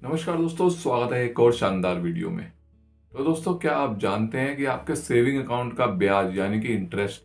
नमस्कार दोस्तों, स्वागत है एक और शानदार वीडियो में। तो दोस्तों, क्या आप जानते हैं कि आपके सेविंग अकाउंट का ब्याज यानी कि इंटरेस्ट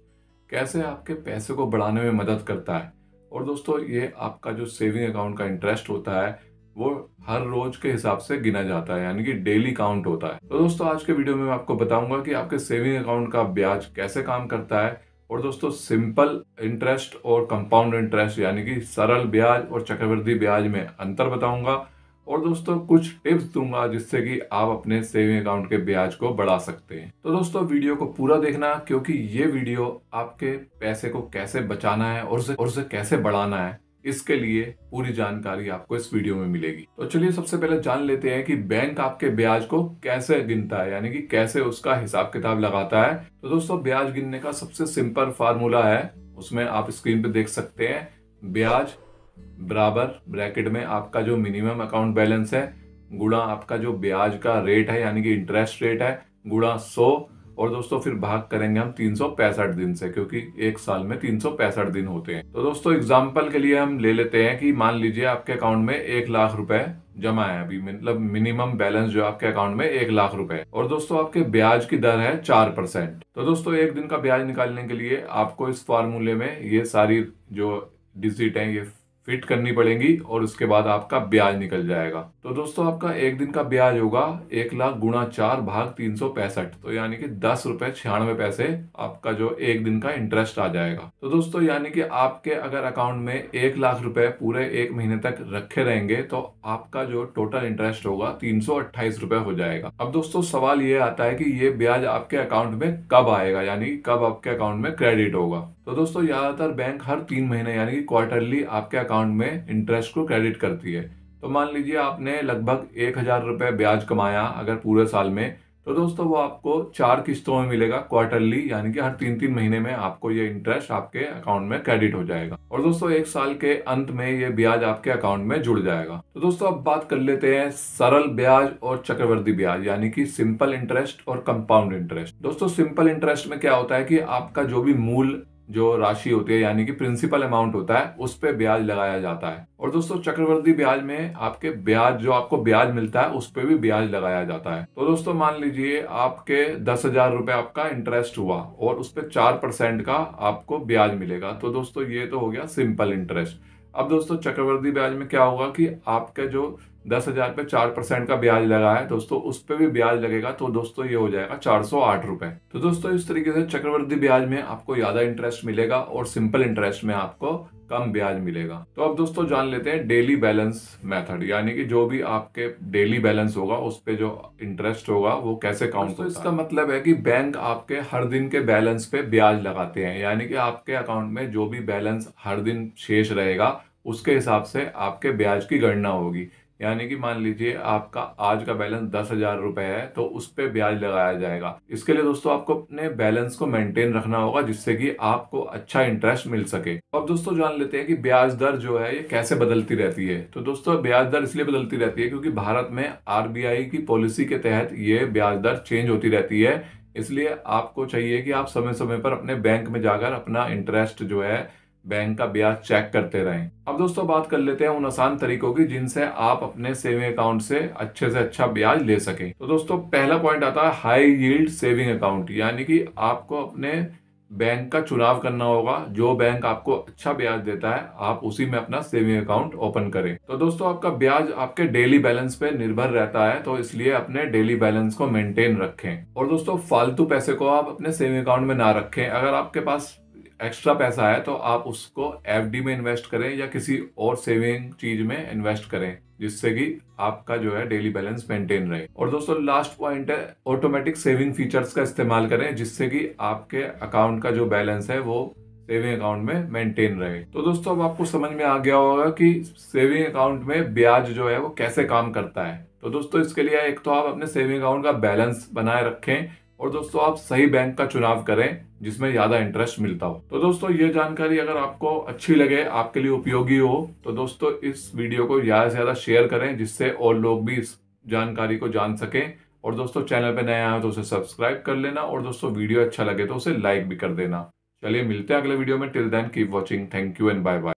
कैसे आपके पैसे को बढ़ाने में मदद करता है। और दोस्तों, ये आपका जो सेविंग अकाउंट का इंटरेस्ट होता है वो हर रोज के हिसाब से गिना जाता है, यानी कि डेली काउंट होता है। तो दोस्तों, आज के वीडियो में मैं आपको बताऊंगा कि आपके सेविंग अकाउंट का ब्याज कैसे काम करता है। और दोस्तों, सिंपल इंटरेस्ट और कंपाउंड इंटरेस्ट यानी कि सरल ब्याज और चक्रवृद्धि ब्याज में अंतर बताऊंगा। और दोस्तों, कुछ टिप्स दूंगा जिससे कि आप अपने सेविंग अकाउंट के ब्याज को बढ़ा सकते हैं। तो दोस्तों, वीडियो को पूरा देखना, क्योंकि ये वीडियो आपके पैसे को कैसे बचाना है और उसे कैसे बढ़ाना है, इसके लिए पूरी जानकारी आपको इस वीडियो में मिलेगी। तो चलिए सबसे पहले जान लेते हैं कि बैंक आपके ब्याज को कैसे गिनता है, यानी कि कैसे उसका हिसाब किताब लगाता है। तो दोस्तों, ब्याज गिनने का सबसे सिंपल फार्मूला है, उसमें आप स्क्रीन पे देख सकते हैं। ब्याज बराबर ब्रैकेट में आपका जो मिनिमम अकाउंट बैलेंस है गुणा आपका जो ब्याज का रेट है यानी कि इंटरेस्ट रेट है गुणा 100। और दोस्तों, फिर भाग करेंगे हम 365 दिन से, क्योंकि एक साल में 365 दिन होते हैं। तो दोस्तों, एग्जाम्पल के लिए हम ले लेते हैं कि मान लीजिए आपके अकाउंट में 1 लाख रुपए जमा है अभी, मतलब मिनिमम बैलेंस जो आपके अकाउंट में 1 लाख रुपए। और दोस्तों, आपके ब्याज की दर है 4%। तो दोस्तों, एक दिन का ब्याज निकालने के लिए आपको इस फार्मूले में ये सारी जो डिजिट है ये फिट करनी पड़ेंगी और उसके बाद आपका ब्याज निकल जाएगा। तो दोस्तों, आपका एक दिन का ब्याज होगा 1 लाख गुणा 4 भाग 365, तो यानी कि 10 रुपए 96 पैसे आपका जो एक दिन का इंटरेस्ट आ जाएगा। तो दोस्तों, यानी कि आपके अगर अकाउंट में 1 लाख रुपए पूरे एक महीने तक रखे रहेंगे तो आपका जो टोटल इंटरेस्ट होगा 328 रुपए हो जाएगा। अब दोस्तों, सवाल ये आता है कि ये ब्याज आपके अकाउंट में कब आएगा, यानी कब आपके अकाउंट में क्रेडिट होगा। तो दोस्तों, ज्यादातर बैंक हर 3 महीने यानी कि क्वार्टरली आपके अकाउंट में इंटरेस्ट को क्रेडिट करती है। तो मान लीजिए आपने लगभग 1,000 रुपए ब्याज कमाया अगर पूरे साल में, तो दोस्तों वो आपको 4 किस्तों में मिलेगा क्वार्टरली, यानी कि हर 3-3 महीने में आपको ये इंटरेस्ट आपके अकाउंट में क्रेडिट हो जाएगा। और दोस्तों, एक साल के अंत में ये ब्याज आपके अकाउंट में जुड़ जाएगा। तो दोस्तों, अब बात कर लेते हैं सरल ब्याज और चक्रवृद्धि ब्याज, यानी कि सिंपल इंटरेस्ट और कंपाउंड इंटरेस्ट। दोस्तों, सिंपल इंटरेस्ट में क्या होता है कि आपका जो भी मूल जो राशि होती है यानी कि प्रिंसिपल अमाउंट होता है उस पे ब्याज लगाया जाता है। और दोस्तों, चक्रवृद्धि ब्याज में आपके ब्याज जो आपको ब्याज मिलता है उस पे भी ब्याज लगाया जाता है। तो दोस्तों, मान लीजिए आपके 10,000 रुपए आपका इंटरेस्ट हुआ और उस पे 4% का आपको ब्याज मिलेगा। तो दोस्तों, ये तो हो गया सिंपल इंटरेस्ट। अब दोस्तों, चक्रवृद्धि ब्याज में क्या होगा कि आपके जो 10,000 पे 4% का ब्याज लगा है दोस्तों, उस पे भी ब्याज लगेगा। तो दोस्तों, ये हो जाएगा 408 रुपए। तो दोस्तों, इस तरीके से चक्रवृद्धि ब्याज में आपको ज्यादा इंटरेस्ट मिलेगा और सिंपल इंटरेस्ट में आपको कम ब्याज मिलेगा। तो अब दोस्तों, जान लेते हैं डेली बैलेंस मेथड, यानी कि जो भी आपके डेली बैलेंस होगा उस पे जो इंटरेस्ट होगा वो कैसे काउंट होता है। इसका मतलब है कि बैंक आपके हर दिन के बैलेंस पे ब्याज लगाते हैं, यानी कि आपके अकाउंट में जो भी बैलेंस हर दिन शेष रहेगा उसके हिसाब से आपके ब्याज की गणना होगी। यानी कि मान लीजिए आपका आज का बैलेंस 10,000 रुपए है तो उस पे ब्याज लगाया जाएगा। इसके लिए दोस्तों, आपको अपने बैलेंस को मेंटेन रखना होगा जिससे कि आपको अच्छा इंटरेस्ट मिल सके। अब दोस्तों, जान लेते हैं कि ब्याज दर जो है ये कैसे बदलती रहती है। तो दोस्तों, ब्याज दर इसलिए बदलती रहती है क्योंकि भारत में आरबीआई की पॉलिसी के तहत ये ब्याज दर चेंज होती रहती है। इसलिए आपको चाहिए कि आप समय समय पर अपने बैंक में जाकर अपना इंटरेस्ट जो है बैंक का ब्याज चेक करते रहें। अब दोस्तों, बात कर लेते हैं उन आसान तरीकों की जिनसे आप अपने सेविंग अकाउंट से अच्छा ब्याज ले सकें। तो दोस्तों, पहला पॉइंट आता है हाई यील्ड सेविंग अकाउंट, यानी कि आपको अपने बैंक का चुनाव करना होगा। जो बैंक आपको अच्छा ब्याज देता है आप उसी में अपना सेविंग अकाउंट ओपन करें। तो दोस्तों, आपका ब्याज आपके डेली बैलेंस पे निर्भर रहता है, तो इसलिए अपने डेली बैलेंस को मेंटेन रखें। और दोस्तों, फालतू पैसे को आप अपने सेविंग अकाउंट में ना रखें। अगर आपके पास एक्स्ट्रा पैसा है तो आप उसको एफडी में इन्वेस्ट करें या किसी और सेविंग चीज में इन्वेस्ट करें, जिससे कि आपका जो है डेली बैलेंस मेंटेन रहे। और दोस्तों, लास्ट पॉइंट है ऑटोमेटिक सेविंग फीचर्स का इस्तेमाल करें, जिससे कि आपके अकाउंट का जो बैलेंस है वो सेविंग अकाउंट में मेंटेन रहे। तो दोस्तों, अब आपको समझ में आ गया होगा कि सेविंग अकाउंट में ब्याज जो है वो कैसे काम करता है। तो दोस्तों, इसके लिए एक तो आप अपने सेविंग अकाउंट का बैलेंस बनाए रखें और दोस्तों, आप सही बैंक का चुनाव करें जिसमें ज्यादा इंटरेस्ट मिलता हो। तो दोस्तों, ये जानकारी अगर आपको अच्छी लगे, आपके लिए उपयोगी हो, तो दोस्तों इस वीडियो को ज्यादा से ज्यादा शेयर करें जिससे और लोग भी इस जानकारी को जान सकें। और दोस्तों, चैनल पे नया है तो उसे सब्सक्राइब कर लेना और दोस्तों, वीडियो अच्छा लगे तो उसे लाइक भी कर देना। चलिए मिलते हैं अगले वीडियो में। Till then keep watching. Thank you and bye bye.